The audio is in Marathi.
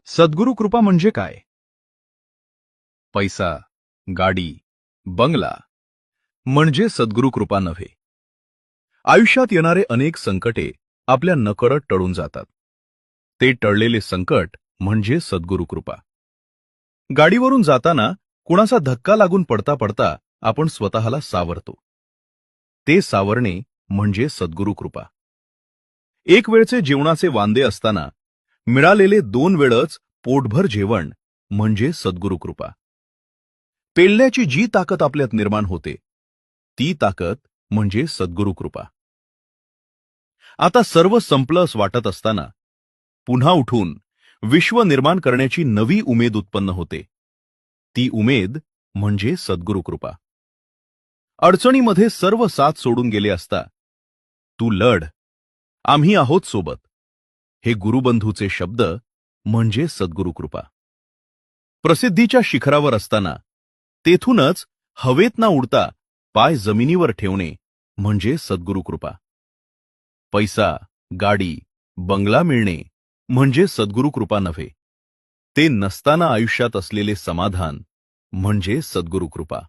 सद्गुरू कृपा म्हणजे काय? पैसा, गाडी, बंगला म्हणजे सद्गुरू कृपा नव्हे. आयुष्यात येणारे अनेक संकटे आपल्या नकळत टळून जातात. ते टळलेले संकट म्हणजे सद्गुरू कृपा. गाडीवरून जाताना कुणाचा धक्का लागून पडता पडता आपण स्वतःला सावरतो. ते सावरणे म्हणजे सद्गुरू कृपा. एक वेळचे जेवणाचे वांदे असताना मिळालेले 2 वेळच पोटभर जेवण म्हणजे सद्गुरू कृपा. पेलण्याची जी ताकद आपल्यात निर्माण होते ती ताकद म्हणजे सद्गुरू कृपा. आता सर्व संपलं असं वाटत असताना पुन्हा उठून विश्व निर्माण करण्याची नवी उमेद उत्पन्न होते. ती उमेद म्हणजे सद्गुरू कृपा. अडचणीमध्ये सर्व साथ सोडून गेले असता तू लढ, आम्ही आहोत सोबत, हे गुरुबंधूचे शब्द म्हणजे सद्गुरू कृपा. प्रसिद्धीच्या शिखरावर असताना तेथूनच हवेत ना उडता पाय जमिनीवर ठेवणे म्हणजे सद्गुरू कृपा. पैसा, गाडी, बंगला मिळणे म्हणजे सद्गुरू कृपा नव्हे. ते नसताना आयुष्यात असलेले समाधान म्हणजे सद्गुरू कृपा.